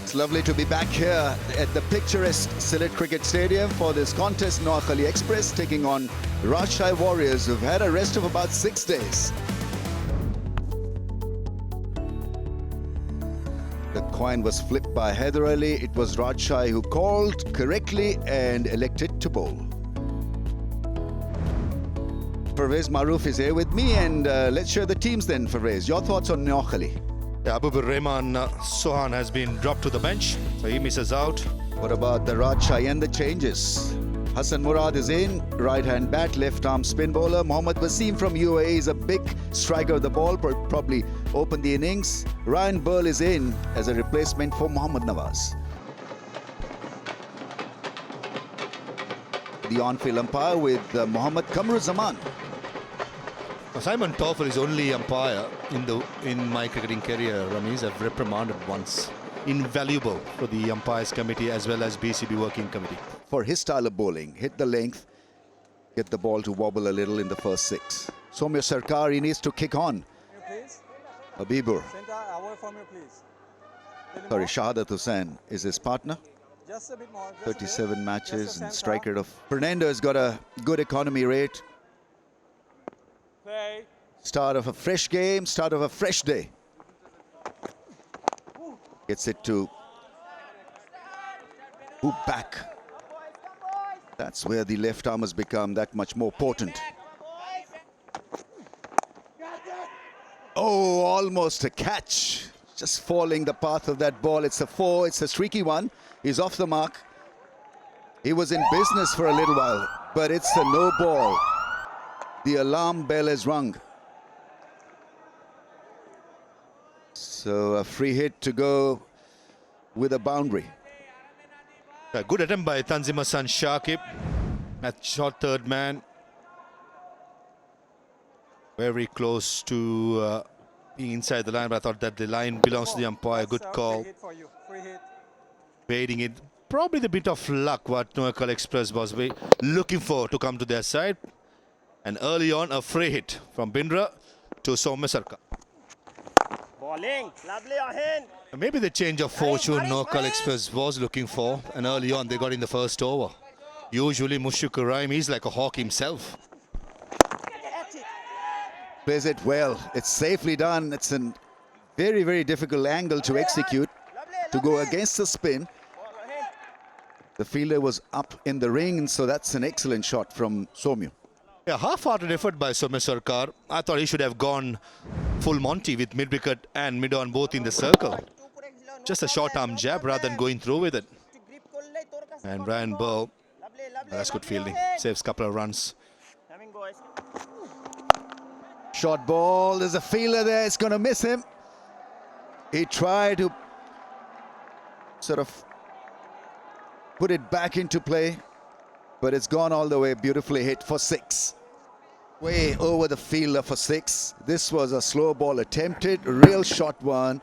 It's lovely to be back here at the picturesque 𝗂𝗏 Cricket Stadium for this contest. Noakhali Express taking on Rajshahi Warriors, who've had a rest of about 6 days. The coin was flipped by Haider Ali. It was Rajshahi who called correctly and elected to bowl. Pervez Maroof is here with me, and let's share the teams then, Pervez. Your thoughts on Noakhali? Abubur Rahman Sohan has been dropped to the bench, so he misses out. What about the Rajshahi and the changes? Hassan Murad is in, right-hand bat, left-arm spin bowler. Mohammad Wasim from UAE is a big striker of the ball, probably open the innings. Ryan Burl is in as a replacement for Mohammad Nawaz. The on-field umpire with Mohammad Kamruzaman. Simon Toffel is only umpire in my cricketing career. Ramiz, I've reprimanded once. Invaluable for the umpires committee as well as BCB working committee. For his style of bowling, hit the length, get the ball to wobble a little in the first 6. Soumya Sarkar, he needs to kick on. Habibur. Sorry, Shahadat Hussain is his partner. Just a bit more. 37 matches and strike rate of... Fernando has got a good economy rate. Play. Start of a fresh game, start of a fresh day. Gets it to hoop back. That's where the left arm has become that much more potent. Oh, almost a catch. Just following the path of that ball. It's a 4, it's a streaky one. He's off the mark. He was in business for a little while, but it's a no ball. The alarm bell is rung. So a free hit to go with a boundary. A good attempt by Tanzim Hassan Shakib at short third man. Very close to being inside the line, but I thought that the line belongs to the umpire. Good call. Baiting it. Probably the bit of luck what Noakhali Express was looking for to come to their side. And early on, a free hit from Bindra to Soumya Sarkar. Bowling, lovely ahead. Maybe the change of fortune Noakhali Express was looking for, and early on they got in the first over. Usually Mushfiqur Rahim, he's like a hawk himself. Plays it well. It's safely done. It's a very, very difficult angle to execute, to go against the spin. The fielder was up in the ring, so that's an excellent shot from Soumya. A half-hearted effort by Soumya Sarkar. I thought he should have gone full Monty with mid-wicket and mid-on both in the circle. Just a short-arm jab rather than going through with it. And Ryan Burl, that's good fielding. Saves a couple of runs. Short ball, there's a fielder there, it's going to miss him. He tried to sort of put it back into play, but it's gone all the way, beautifully hit for 6. Way over the fielder for 6. This was a slow ball attempted, real short one,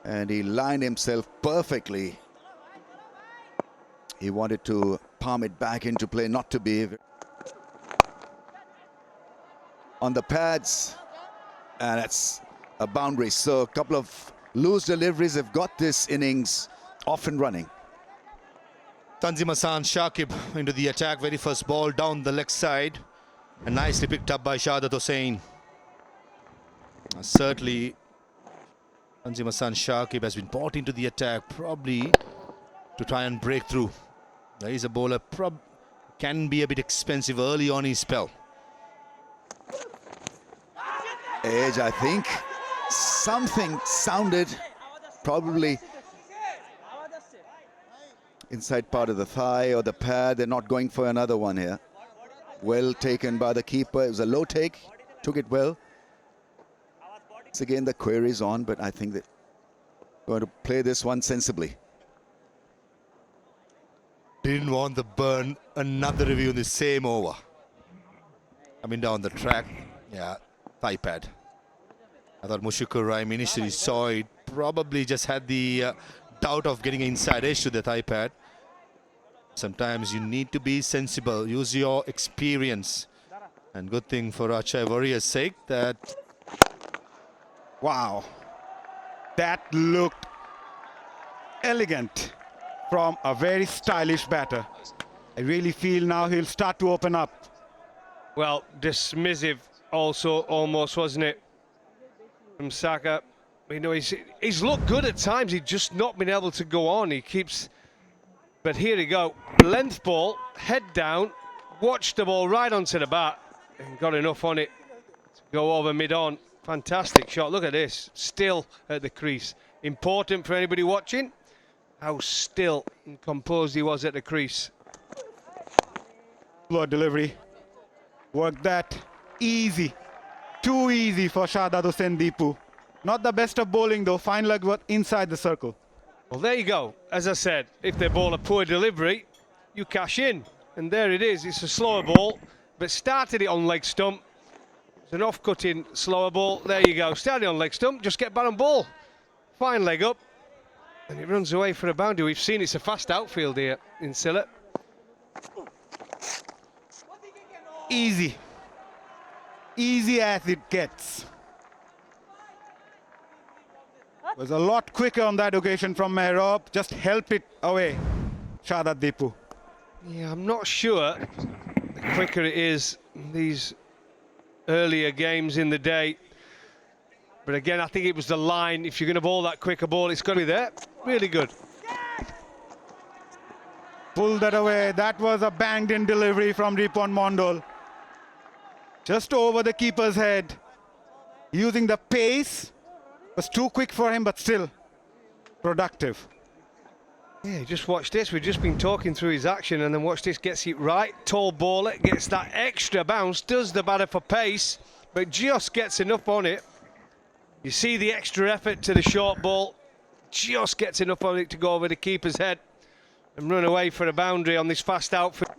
and he lined himself perfectly. He wanted to palm it back into play, not to be on the pads, and that's a boundary. So a couple of loose deliveries have got this innings off and running. Tanzim Hassan Shakib into the attack. Very first ball down the leg side, and nicely picked up by Shahadat Hussain. Certainly Tanzim Hassan Shakib has been brought into the attack, probably to try and break through. There is a bowler, can be a bit expensive early on his spell. Edge, I think. Something sounded, probably inside part of the thigh or the pad. They're not going for another one here. Well taken by the keeper. It was a low take, took it well. It's again the queries on, but I think they're going to play this one sensibly. Didn't want the burn. Another review in the same over. Coming down the track. Yeah, thigh pad. I thought Mushfiqur Rahim initially saw it. Probably just had the doubt of getting inside edge to the thigh pad. Sometimes you need to be sensible. Use your experience. And good thing for Rajshahi Warriors' sake that... Wow. That looked elegant from a very stylish batter. I really feel now he'll start to open up. Well, dismissive also almost, wasn't it, from Saka? You know, he's looked good at times. He's just not been able to go on. He keeps... But here we go. Length ball, head down, watched the ball right onto the bat and got enough on it to go over mid-on. Fantastic shot. Look at this. Still at the crease. Important for anybody watching how still and composed he was at the crease. Slow delivery. Work that. Easy. Too easy for Shahzad Hussain Deepu. Not the best of bowling though. Fine leg work inside the circle. Well, there you go. As I said, if they bowl a poor delivery, you cash in. And there it is. It's a slower ball, but started it on leg stump. It's an off-cutting slower ball. There you go. Started on leg stump. Just get back on ball. Fine leg up. And it runs away for a boundary. We've seen it's a fast outfield here in 𝗟𝗏. Easy. Easy as it gets. Was a lot quicker on that occasion from Mehrab. Just help it away, Shahzad Deepu. Yeah, I'm not sure the quicker it is these earlier games in the day. But again, I think it was the line. If you're going to bowl that quicker ball, it's got to be there. Really good. Pull that away. That was a banged-in delivery from Ripon Mondol. Just over the keeper's head. Using the pace. Was too quick for him, but still productive. Yeah, just watch this. We've just been talking through his action, and then watch this. Gets it right. Tall bowler. Gets that extra bounce. Does the batter for pace, but just gets enough on it. You see the extra effort to the short ball. Just gets enough on it to go over the keeper's head and run away for a boundary on this fast outfield.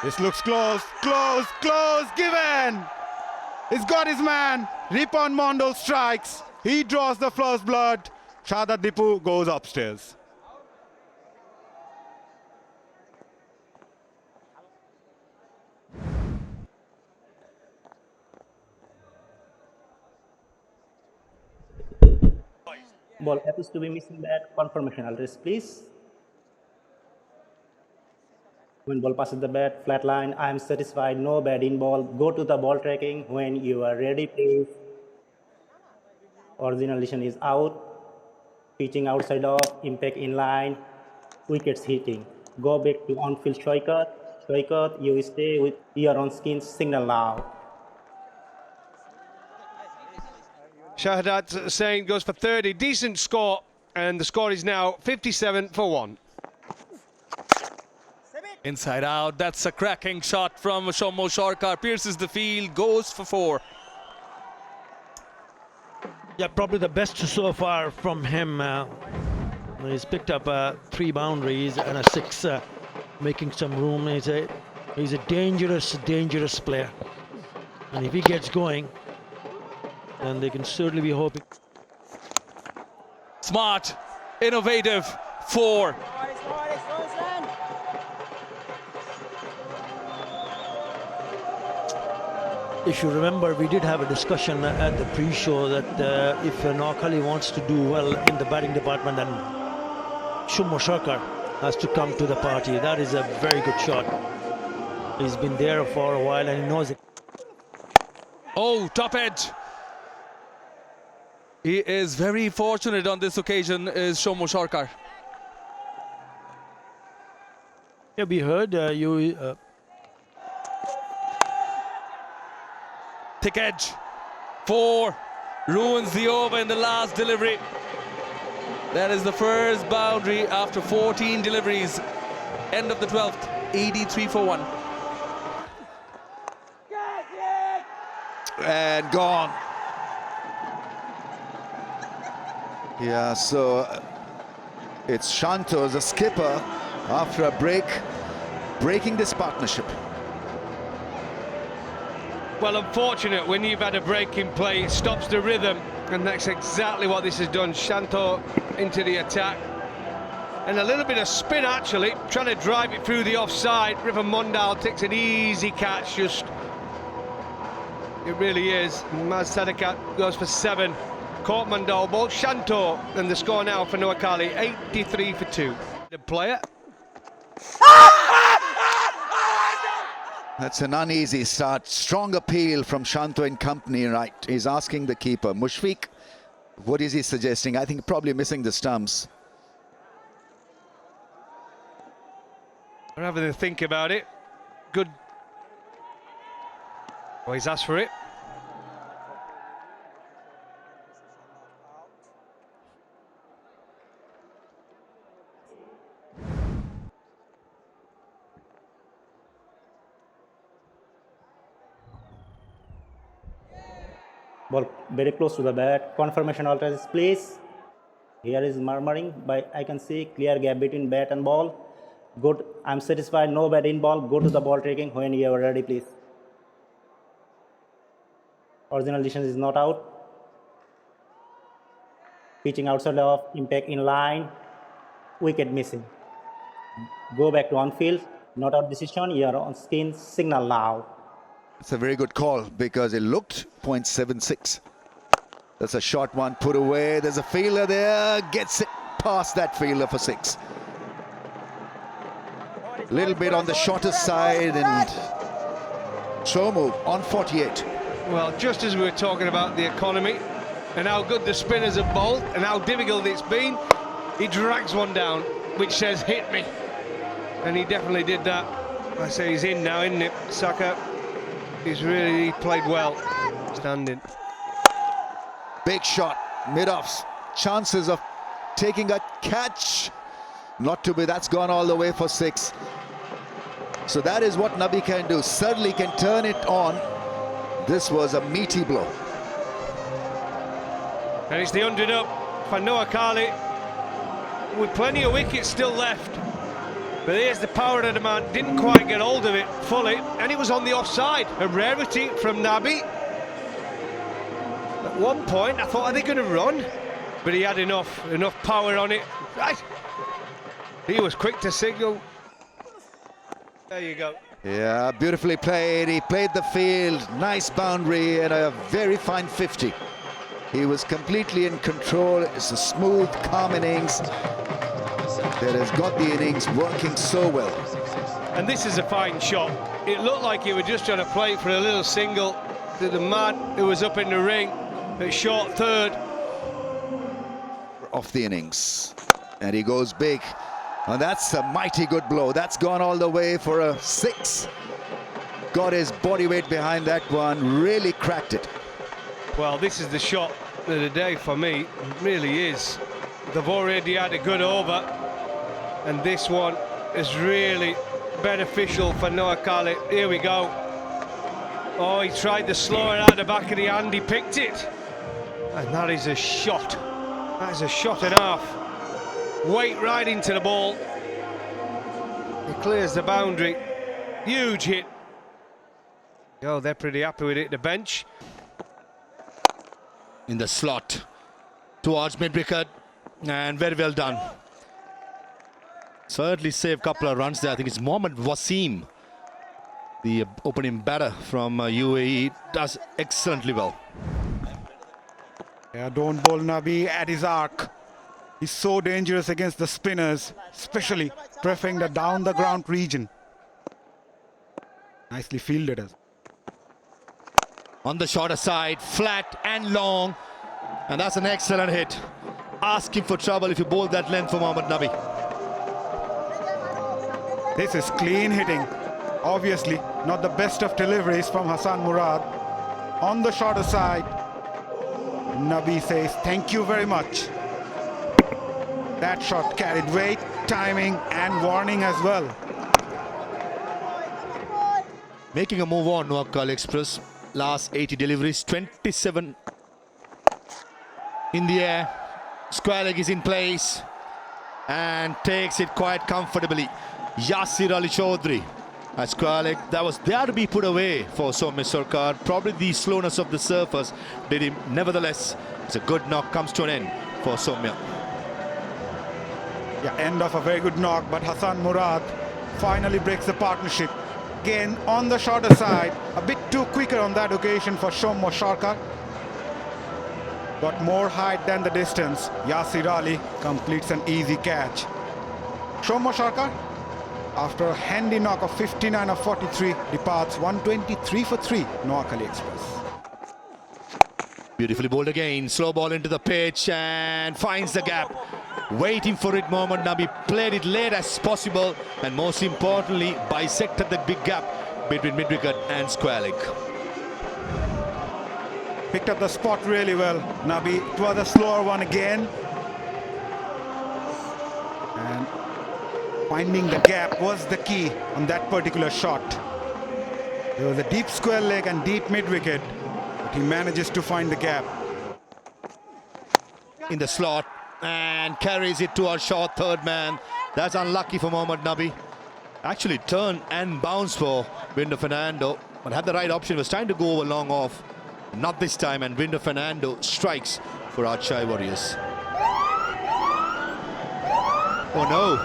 This looks close, close, close, given! He's got his man. Ripon Mondol strikes. He draws the first blood. Shahzad Deepu goes upstairs. Ball happens to be missing bat. Confirmation address, please. When ball passes the bat, flat line, I am satisfied, no bad in ball. Go to the ball tracking when you are ready, please. Original decision is out. Pitching outside off, impact in line, wickets hitting. Go back to on-field striker. Striker, you stay with your on skin signal now. Shahzad Hussain goes for 30. Decent score, and the score is now 57 for 1. Inside out, that's a cracking shot from Shommo Sharkar, pierces the field, goes for 4. Yeah, probably the best so far from him. He's picked up 3 boundaries and a 6, making some room. He's a dangerous player. And if he gets going, then they can certainly be hoping. Smart, innovative, 4. If you remember, we did have a discussion at the pre-show that if Noakhali wants to do well in the batting department, then Shommo Sharkar has to come to the party. That is a very good shot. He's been there for a while and he knows it. Oh, top edge. He is very fortunate on this occasion, is Shommo Sharkar. Yeah, we heard you... Thick edge, 4, ruins the over in the last delivery. That is the first boundary after 14 deliveries. End of the 12th, 83 for 1. And gone. Yeah, so it's Shanto, the skipper, after a break, breaking this partnership. Well, unfortunate when you've had a break in play, it stops the rhythm, and that's exactly what this has done. Shanto into the attack, and a little bit of spin actually, trying to drive it through the offside. Ripon Mondol takes an easy catch, just it really is. 𝗲𝗏 goes for 7. Court Mandal ball, Shanto, and the score now for Noakhali, 83-2. The player. That's an uneasy start. Strong appeal from Shanto and company, right? He's asking the keeper, Mushfiq, what is he suggesting? I think probably missing the stumps. We're having to think about it. Good. Oh, he's asked for it. Ball very close to the bat. Confirmation alters, please. Here is murmuring, but I can see clear gap between bat and ball. Good. I'm satisfied. No bat in ball. Go to the ball taking when you are ready, please. Original decision is not out. Pitching outside of impact in line. Wicket missing. Go back to on field. Not out decision. You are on skin. Signal now. It's a very good call because it looked .76. That's a short one put away. There's a fielder there. Gets it past that fielder for 6. A little bit on the shorter side and slow move on 48. Well, just as we were talking about the economy and how good the spinners have bowled and how difficult it's been, he drags one down, which says, hit me. And he definitely did that. I say he's in now, isn't it? Saka, he's really played well. Standing. Big shot, mid-offs. Chances of taking a catch. Not to be, that's gone all the way for 6. So that is what Nabi can do. Certainly can turn it on. This was a meaty blow. And it's the 100 up for Noakhali, with plenty of wickets still left. But here's the power of the man, didn't quite get hold of it fully, and it was on the offside. A rarity from Nabi. At one point, I thought, are they going to run? But he had enough power on it. Right. He was quick to signal. There you go. Yeah, beautifully played. He played the field. Nice boundary and a very fine 50. He was completely in control. It's a smooth, calm innings that has got the innings working so well. And this is a fine shot. It looked like he was just trying to play for a little single to the man who was up in the ring at short third. Off the innings. And he goes big. And that's a mighty good blow. That's gone all the way for a 6. Got his body weight behind that one. Really cracked it. Well, this is the shot of the day for me. It really is. They've already had a good over. And this one is really beneficial for Noakhali. Here we go. Oh, he tried to slow it out the back of the hand. He picked it. And that is a shot. That is a shot and a half. Weight right into the ball. He clears the boundary. Huge hit. Oh, they're pretty happy with it. The bench. In the slot towards mid-wicket, and very well done. Certainly saved a couple of runs there. I think it's Mohammad Wasim, the opening batter from UAE, does excellently well. Yeah, don't bowl Nabi at his arc. He's so dangerous against the spinners, especially preferring the down the ground region. Nicely fielded. On the shorter side, flat and long, and that's an excellent hit. Asking for trouble if you bowl that length for Mohammad Nabi. This is clean hitting. Obviously, not the best of deliveries from Hasan Murad. On the shorter side, Nabi says, thank you very much. That shot carried weight, timing, and warning as well. Making a move on, Noakhali Express. Last 80 deliveries, 27 in the air. Square leg is in place and takes it quite comfortably. Yasir Ali Chaudhry. A square leg that was there to be put away for Soumya Sarkar. Probably the slowness of the surface did him. Nevertheless, it's a good knock, comes to an end for Soumya. Yeah, end of a very good knock, but Hasan Murad finally breaks the partnership. Again, on the shorter side, a bit too quicker on that occasion for Soumya Sarkar. got more height than the distance. 𝗂𝗂𝗃 completes an easy catch. Shomo Sarkar, after a handy knock of 59 of 43, departs 123 for 3, Noakhali Express. Beautifully bowled again. Slow ball into the pitch and finds the gap. Waiting for it, Mohammad Nabi played it late as possible and most importantly bisected the big gap between mid-wicket and square leg. Picked up the spot really well, Nabi. It was a slower one again. And finding the gap was the key on that particular shot. There was a deep square leg and deep mid-wicket, but he manages to find the gap. In the slot and carries it to our short third man. That's unlucky for Mohammad Nabi. Actually turned and bounced for Window Fernando, but had the right option. Was trying to go over long off. Not this time, and Window Fernando strikes for Rajshahi Warriors. Oh no.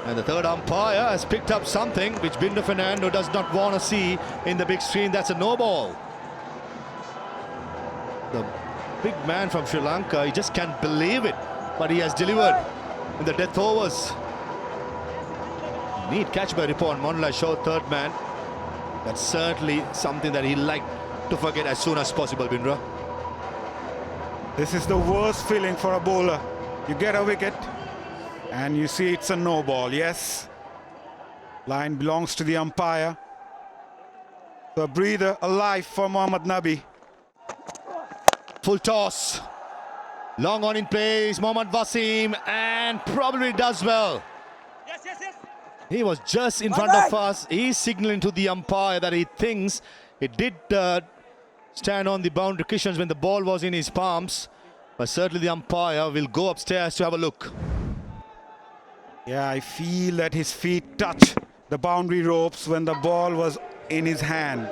And the third umpire has picked up something which Window Fernando does not want to see in the big screen. That's a no ball. The big man from Sri Lanka, he just can't believe it, but he has delivered in the death overs. Neat catch by 𝗵𝗺𝗃𝗀, short third man. That's certainly something that he'd like to forget as soon as possible, Bindra. This is the worst feeling for a bowler. You get a wicket and you see it's a no ball. Yes, line belongs to the umpire. So a breather, a life for Mohammad Nabi. Full toss. Long on in place, Mohammad Wasim, and probably does well. Yes, yes, yes. He was just in front of us. He's signaling to the umpire that he thinks it did stand on the boundary cushions when the ball was in his palms. But certainly the umpire will go upstairs to have a look. Yeah, I feel that his feet touch the boundary ropes when the ball was in his hand.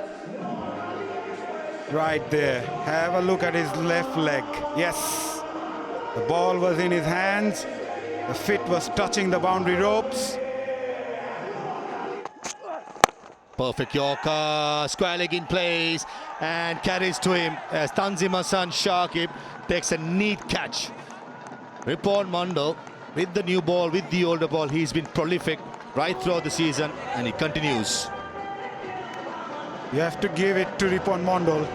Right there. Have a look at his left leg. Yes, the ball was in his hands. The feet was touching the boundary ropes. Perfect Yorker, square leg in place and carries to him as Tanzim's son Shakib takes a neat catch. Ridhwan Mandal with the new ball, with the older ball, he's been prolific right throughout the season and he continues. You have to give it to Ridhwan Mandal.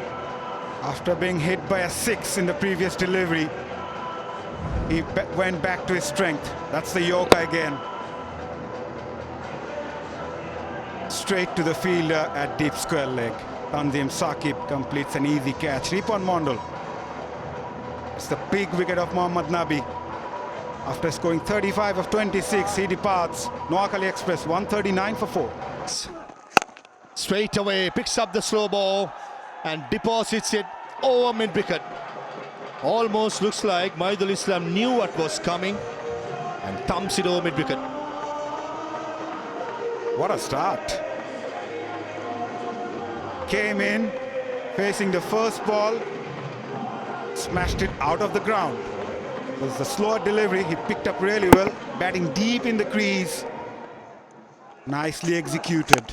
After being hit by a 6 in the previous delivery, he went back to his strength. That's the Yorker again. Straight to the fielder at deep square leg. Tanzim Saqib completes an easy catch. Ridhwan Mandal. It's the big wicket of Mohammad Nabi. After scoring 35 of 26, he departs Noakhali Express 139 for 4. Straight away, picks up the slow ball and deposits it over mid-wicket. Almost looks like Maidul Islam knew what was coming and thumps it over mid-wicket. What a start. Came in, facing the first ball, smashed it out of the ground. It was the slower delivery, he picked up really well, batting deep in the crease. Nicely executed.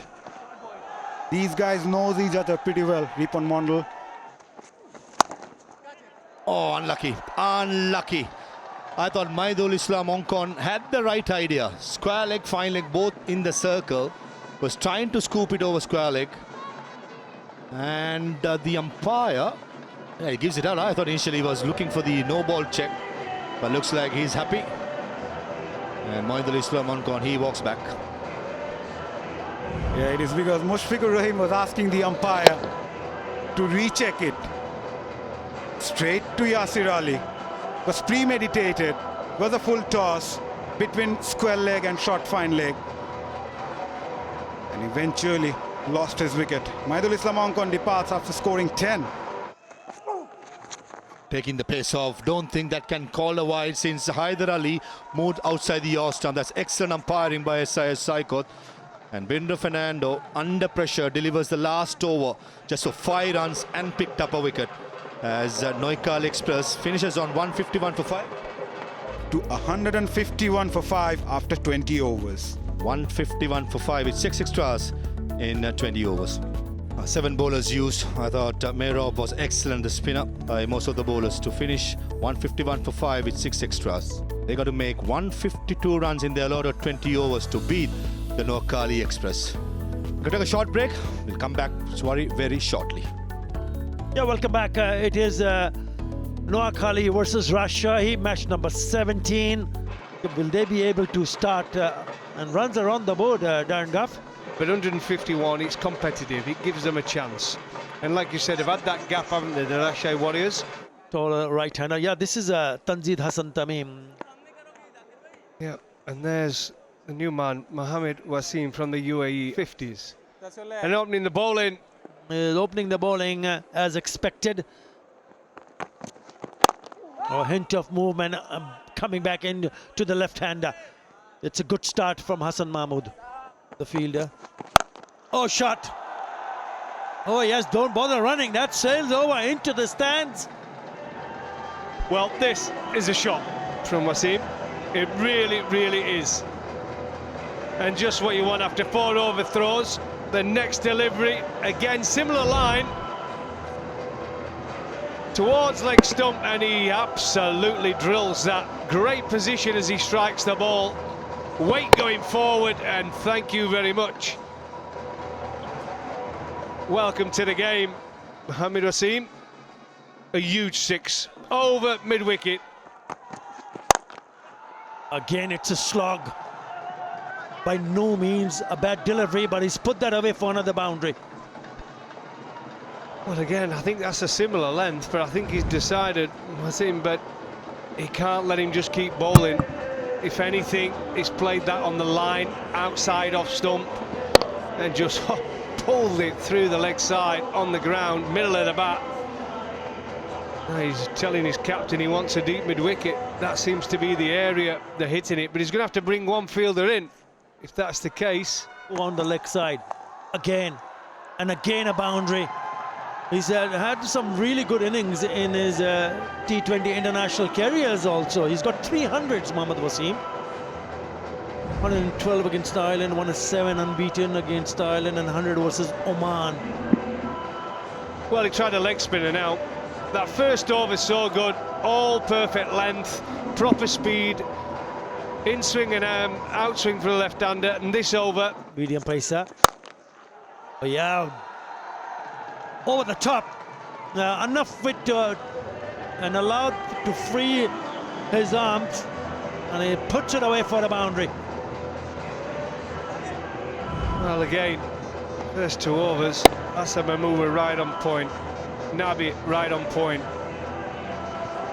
These guys know each other pretty well, Ridhwan Mandal. Oh, unlucky, unlucky. I thought Maidul Islam Onkon had the right idea. Square leg, fine leg, both in the circle. Was trying to scoop it over square leg. And the umpire, he gives it out. I thought initially he was looking for the no ball check. But looks like he's happy. And Maidul Islam Onkon, he walks back. Yeah, it is because Mushfiqur Rahim was asking the umpire to recheck it. Straight to Yasir Ali. It was premeditated. It was a full toss between square leg and short fine leg. And eventually lost his wicket. Maidul Islam Onkon departs after scoring 10. Taking the pace off. Don't think that can call a wide since Haider Ali moved outside the off stump. That's excellent umpiring by 𝗂𝗃𝗂𝗃 𝗂𝗃. And Window Fernando, under pressure, delivers the last over just for 5 runs and picked up a wicket. As Noakhali Express finishes on 151 for 5. To 151 for 5 after 20 overs. 151 for 5 with 6 extras in 20 overs. 7 bowlers used. I thought Mayrob was excellent, the spinner, by most of the bowlers to finish 151 for 5 with 6 extras. They got to make 152 runs in their allotted 20 overs to beat the Noakhali Express. We're going to take a short break. We'll come back very shortly. Yeah, welcome back. It is Noakhali versus Rajshahi, match number 17. Will they be able to start and runs are on the board, Darren Duff? But 151, it's competitive. It gives them a chance. And like you said, they've had that gap, haven't they, the Rajshahi Warriors? Taller right-hander. Yeah, this is Tanzid Hassan Tamim. Yeah, and there's the new man, Mohammad Wasim from the UAE 50s. And opening the bowling. Opening the bowling as expected. A hint of movement coming back in to the left-hander. It's a good start from Hassan Mahmood, the fielder. Oh, shot. Oh, yes, don't bother running. That sails over into the stands. Well, this is a shot from Wasim. It really is. And just what you want after 4 overthrows. The next delivery, again, similar line. Towards leg stump, and he absolutely drills that. Great position as he strikes the ball. Weight going forward, and thank you very much. Welcome to the game, Mohammad Wasim. A huge 6 over mid-wicket. Again, it's a slog. By no means a bad delivery, but he's put that away for another boundary. Well, again, I think that's a similar length, but I think he's decided, Wasim, but he can't let him just keep bowling. If anything, he's played that on the line, outside off stump, and just pulled it through the leg side on the ground, middle of the bat. Now he's telling his captain he wants a deep mid-wicket. That seems to be the area they're hitting it, but he's going to have to bring one fielder in, if that's the case. On the leg side, again, and again a boundary. He's had some really good innings in his T20 international careers also. He's got 300s, Mohammad Wasim. 112 against Ireland, 107 unbeaten against Ireland, and 100 versus Oman. Well, he tried a leg spinner now. That first over so good, all perfect length, proper speed, in swing and out swing for the left-hander, and this over. Medium pacer. Oh, yeah. Over the top, enough width and allowed to free his arms, and he puts it away for the boundary. Well, again, first 2 overs, Hassan Mahmood were right on point, Nabi right on point.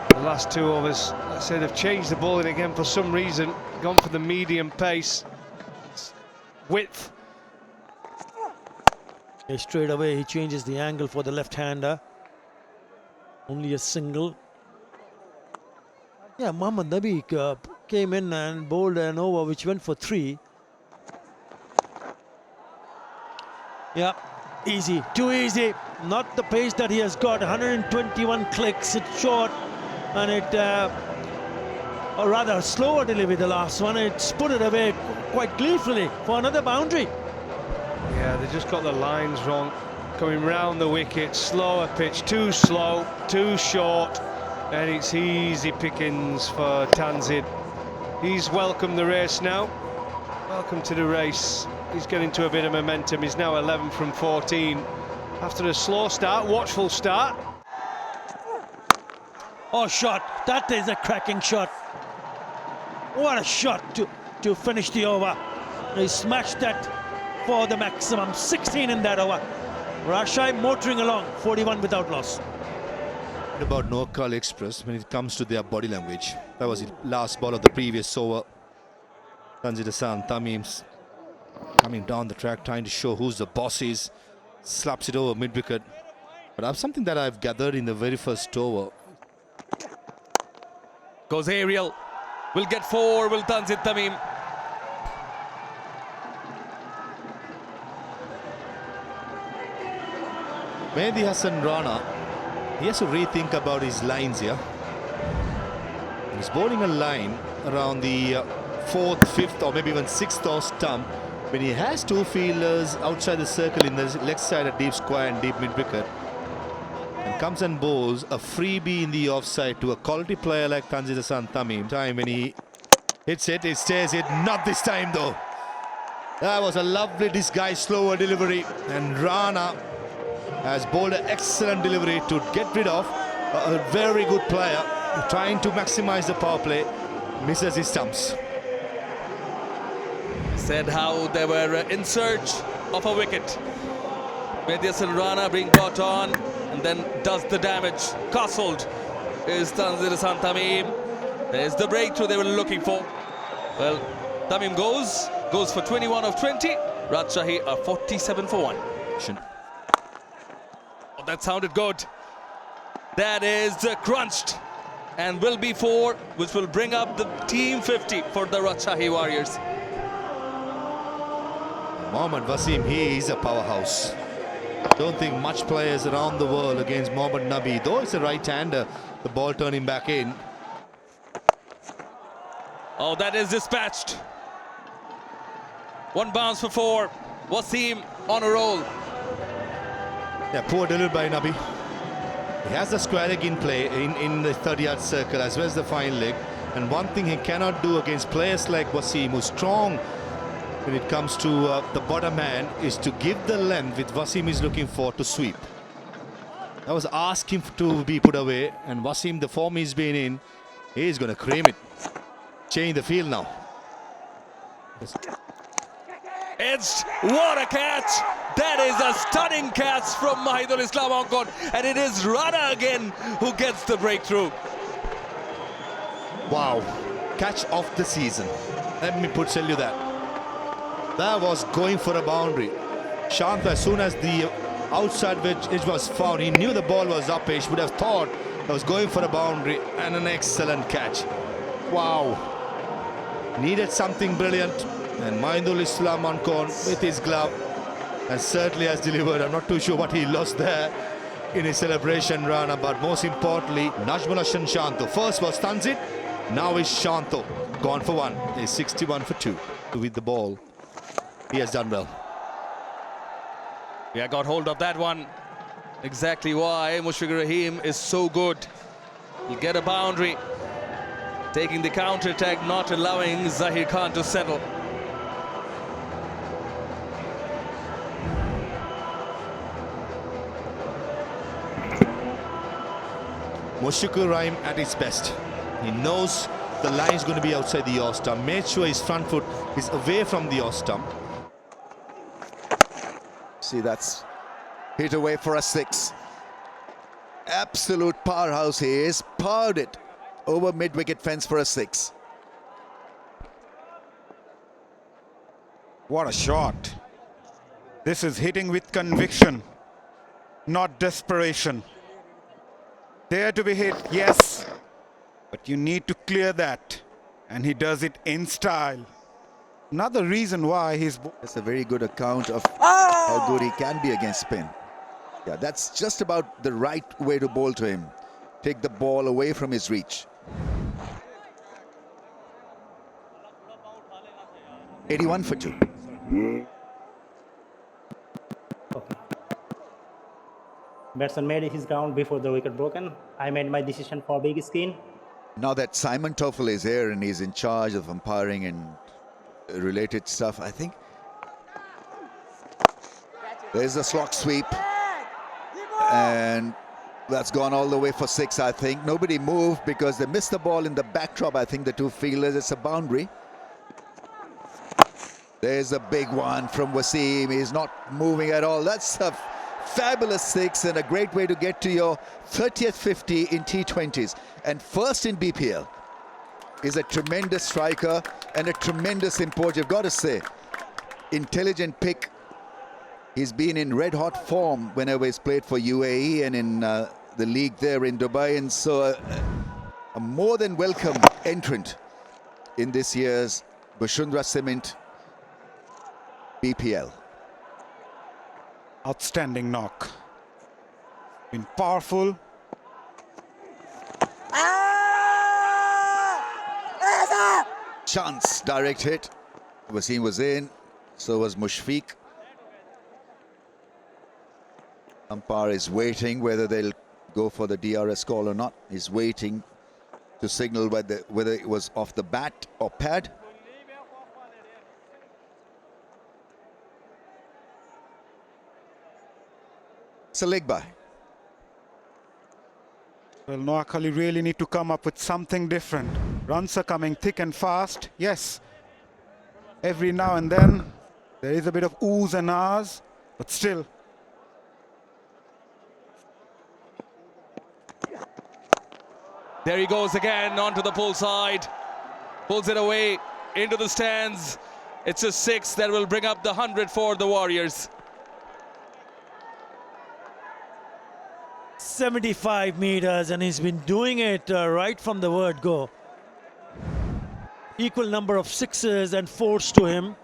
The last 2 overs, I said, they've changed the bowling again for some reason, gone for the medium pace, width. Straight away, he changes the angle for the left-hander. Only a single. Yeah, Mohammad Nabi came in and bowled an over which went for 3. Yeah, easy, too easy. Not the pace that he has got. 121 clicks, it's short, and it, or rather, slower delivery, the last one. It's put it away quite gleefully for another boundary. Yeah, they just got the lines wrong. Coming round the wicket, slower pitch, too slow, too short, and it's easy pickings for Tanzid. He's welcomed the race now. Welcome to the race. He's getting to a bit of momentum. He's now 11 from 14. After a slow start, watchful start. Oh, shot. That is a cracking shot. What a shot to finish the over. He smashed that for the maximum. 16 in that over. Rajshahi motoring along, 41 without loss. About Noakhali Express when it comes to their body language. That was the last ball of the previous over. Tanzid Hassan Tamim's coming down the track, trying to show who's the boss is. Slaps it over mid-wicket. But something that I've gathered in the very first over. Goes aerial. Will get 4, will Tanzid Tamim. Mehdi Hassan Rana, he has to rethink about his lines here. He's bowling a line around the 4th, 5th or maybe even 6th off stump When he has two fielders outside the circle in the leg side at deep square and deep mid-wicket, and comes and bowls a freebie in the offside to a quality player like Tanzila San Tamim. Time when he hits it, it stays it. Not this time though. That was a lovely disguised slower delivery, and Rana has bowled an excellent delivery to get rid of a very good player trying to maximize the power play. Misses his stumps. Said how they were in search of a wicket. Medyasan Rana being brought on and then does the damage. Castled is Tanzila San Tamim. There's the breakthrough they were looking for. Well, Tamim goes for 21 of 20. Rajshahi are 47 for 1. Oh, that sounded good. That is crunched and will be 4, which will bring up the team 50 for the Rajshahi Warriors. Mohammad Wasim, he is a powerhouse. Don't think much players around the world against Mohammad Nabi. Though it's a right-hander, the ball turning back in. Oh, that is dispatched. 1 bounce for 4. Wasim on a roll. Yeah, poor delivery by Nabi. He has the square leg in play in the 30-yard circle as well as the fine leg. And one thing he cannot do against players like Wasim, who's strong when it comes to the bottom man, is to give the length which Wasim is looking for to sweep. That was asking to be put away, and Wasim, the form he's been in, he's going to cream it. Change the field now. Edged. What a catch! That is a stunning catch from Mahidul Islam Ankon, and it is Rana again who gets the breakthrough. Wow, catch of the season. Let me tell you that. That was going for a boundary. Shantha, as soon as the outside edge was found, he knew the ball was up-ish, would have thought that was going for a boundary, and an excellent catch. Wow. Needed something brilliant, and Mahidul Islam Ankon with his glove, and certainly has delivered. I'm not too sure what he lost there in his celebration, Rana, but most importantly, Najmul Hassan Shanto. First was Tanzit, now is Shanto. Gone for 1. He's 61 for 2 with the ball. He has done well. Yeah, got hold of that one. Exactly why Mushfiqur Rahim is so good. He'll get a boundary. Taking the counter-attack, not allowing Zahir Khan to settle. Mushfiqur Rahim at his best. He knows the line is going to be outside the off stump. Made sure his front foot is away from the off stump. See, that's hit away for a 6. Absolute powerhouse he is. Powered it over mid-wicket fence for a 6. What a shot. This is hitting with conviction, not desperation. There to be hit, yes, but you need to clear that, and he does it in style. Another reason why he's... That's a very good account of how good he can be against spin. Yeah, that's just about the right way to bowl to him. Take the ball away from his reach. 81 for 2. Okay. Batsman made his ground before the wicket broken. I made my decision for big screen. Now that Simon Toffel is here and he's in charge of umpiring and related stuff, I think there's a slog sweep, and that's gone all the way for 6. I think nobody moved because they missed the ball in the backdrop. I think the two fielders, it's a boundary. There's a big one from Wasim. He's not moving at all. That's a fabulous 6 and a great way to get to your 30th 50 in T20s and first in BPL. He's a tremendous striker and a tremendous import, you've got to say. Intelligent pick. He's been in red-hot form whenever he's played for UAE and in the league there in Dubai, and so a more than welcome entrant in this year's Bashundra Cement BPL. Outstanding knock. Been powerful. Chance direct hit. Wasim was in. So was Mushfiq. Umpire is waiting whether they'll go for the DRS call or not. He's waiting to signal whether it was off the bat or pad. 𝗂𝗏𝗃𝗂𝗃. Well, Noakhali really need to come up with something different. Runs are coming thick and fast. Yes, every now and then there is a bit of oohs and ahs, but still. There he goes again onto the pull side. Pulls it away into the stands. It's a 6 that will bring up the 100 for the Warriors. 75 meters, and he's been doing it right from the word go. Equal number of 6s and 4s to him.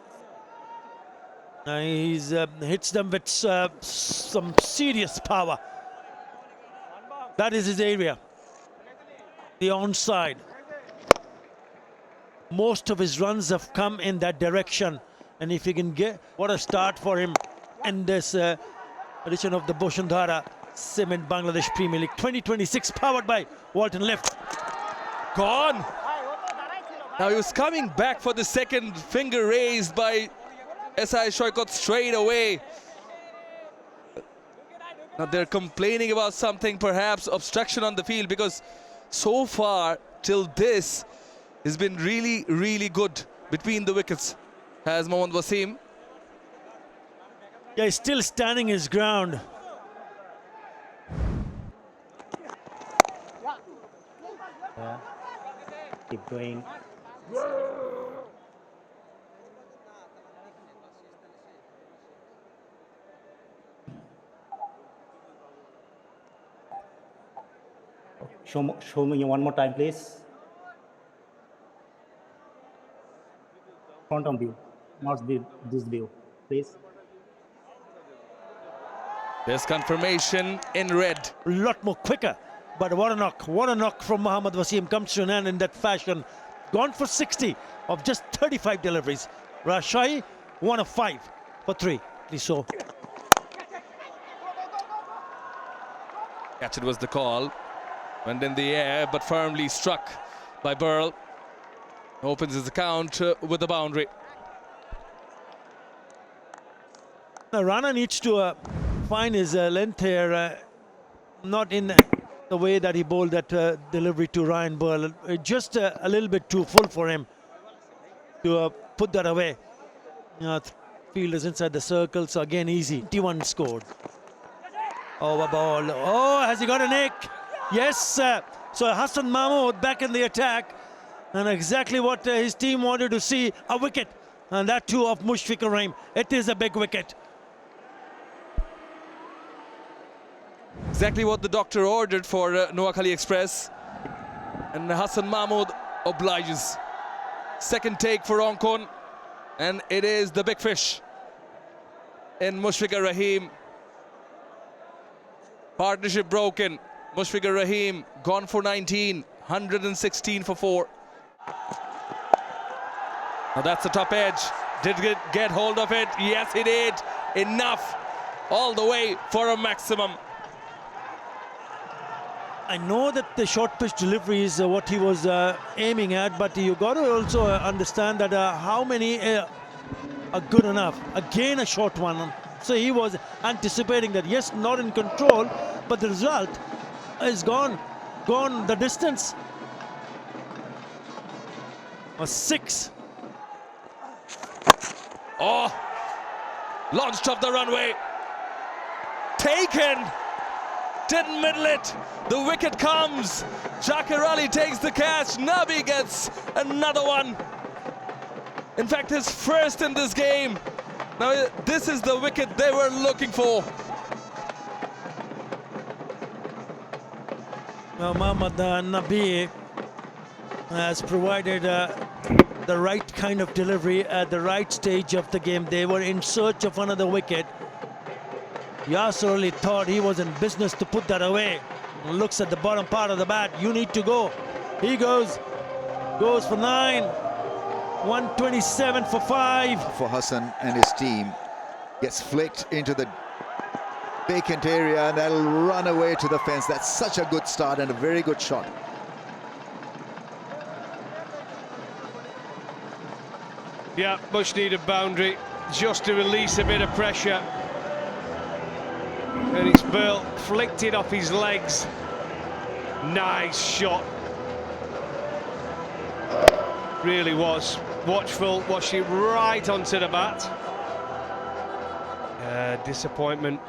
He's hits them with some serious power. That is his area. The onside. Most of his runs have come in that direction, and if he can get, what a start for him in this edition of the Bosundhara Cement Bangladesh Premier League 2026, powered by Walton Lift. Gone. Now he was coming back for the second, finger raised by 𝗂𝗂 Shoykot straight away. Now they're complaining about something, perhaps obstruction on the field, because so far till this has been really, really good between the wickets. Has Mohammad Wasim. Yeah, he's still standing his ground. Yeah. Keep going. Show me one more time, please. Front on view, not this view, please. There's confirmation in red. A lot more quicker, but what a knock from Mohammad Wasim. Comes to an end in that fashion. Gone for 60 of just 35 deliveries. Rajshahi 1 of 5 for 3. Please so. Catch it was the call. Went in the air, but firmly struck by Burl. Opens his account with a boundary. The runner needs to find his length here, not in the way that he bowled that delivery to Ryan Burl. Just a little bit too full for him to put that away. Fielders inside the circle, so again easy. 21 scored. Over ball. Oh, has he got a nick? Yes, so Hassan Mahmood back in the attack, and exactly what his team wanted to see, a wicket, and that too of Mushfiqur Rahim. It is a big wicket. Exactly what the doctor ordered for Noakhali Express, and Hassan Mahmood obliges. Second take for Onkon, and it is the big fish in Mushfiqur Rahim. Partnership broken. Mushfiqur Rahim gone for 19, 116 for 4. Now that's the top edge. Did get hold of it? Yes, he did. Enough. All the way for a maximum. I know that the short pitch delivery is what he was aiming at, but you got to also understand that how many are good enough. Again, a short one. So he was anticipating that, yes, not in control, but the result is gone the distance. A 6. Oh, launched off the runway. Taken. Didn't middle it. The wicket comes. Zakir Ali takes the catch. Nabi gets another one. In fact, his first in this game. Now, this is the wicket they were looking for. Mohammad Nabi has provided the right kind of delivery at the right stage of the game. They were in search of another wicket. Yasser Ali thought he was in business to put that away. Looks at the bottom part of the bat. You need to go. He goes for 9. 127 for 5. For Hassan and his team. Gets flicked into the vacant area and that'll run away to the fence. That's such a good start and a very good shot. Yeah, much needed boundary, just to release a bit of pressure. And it's Bil flicked it off his legs. Nice shot. Really was. Watchful, watched it right onto the bat. Disappointment.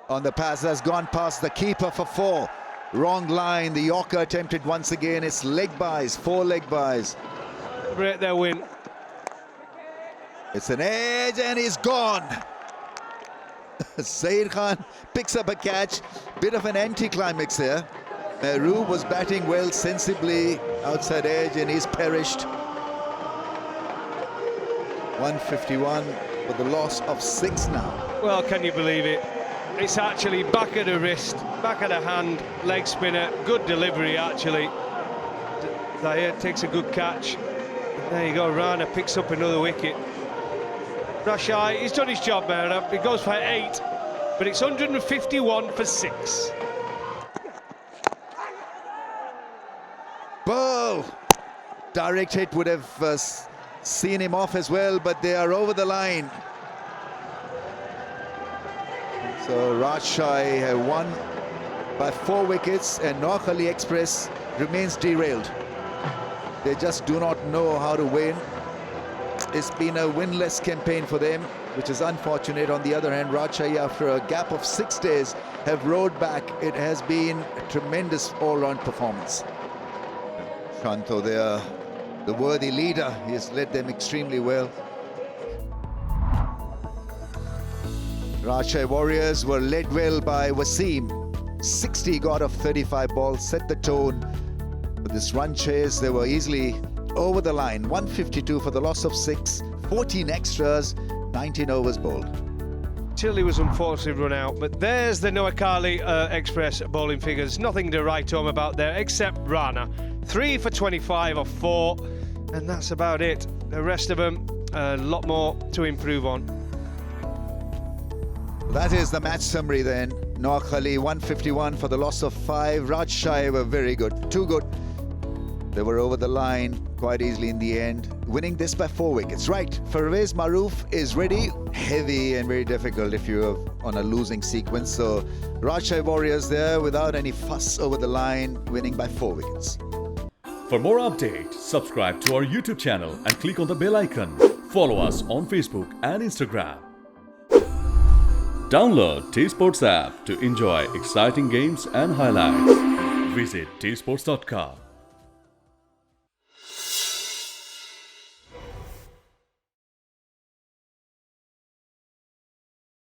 On the pass that's gone past the keeper for 4. Wrong line, the Yorker attempted once again. It's leg buys, 4 leg buys. Break their win. It's an edge and he's gone. Zaid Khan picks up a catch. Bit of an anticlimax here. Mehroub was batting well, sensibly outside edge, and he's perished. 151 for the loss of 6 now. Well, can you believe it? It's actually back of the wrist, back of the hand, leg spinner, good delivery actually. Zahir takes a good catch. There you go, Rana picks up another wicket. Rajshahi, he's done his job, man. He goes for 8, but it's 151 for 6. Ball! Direct hit would have seen him off as well, but they are over the line. So Rajshahi have won by 4 wickets and Noakhali Express remains derailed. They just do not know how to win. It's been a winless campaign for them, which is unfortunate. On the other hand, Rajshahi, after a gap of 6 days, have rowed back. It has been a tremendous all-round performance. Shanto there, the worthy leader, he has led them extremely well. Rajshahi Warriors were led well by Wasim. 60 got of 35 balls, set the tone. For this run chase, they were easily over the line. 152 for the loss of 6, 14 extras, 19 overs bowled. Tilly was unfortunately run out, but there's the Noakhali Express bowling figures. Nothing to write home about there except Rana. 3 for 25 off 4, and that's about it. The rest of them, a lot more to improve on. That is the match summary then. Noakhali 151 for the loss of 5. Rajshahi were very good, too good. They were over the line quite easily in the end, winning this by 4 wickets. Right, Pervez Maroof is ready. Heavy and very difficult if you're on a losing sequence. So Rajshahi Warriors there without any fuss over the line, winning by 4 wickets. For more updates, subscribe to our YouTube channel and click on the bell icon. Follow us on Facebook and Instagram. Download 𝗃𝗵𝗃𝗃 app to enjoy exciting games and highlights. Visit 𝗃𝗵𝗃𝗃.com.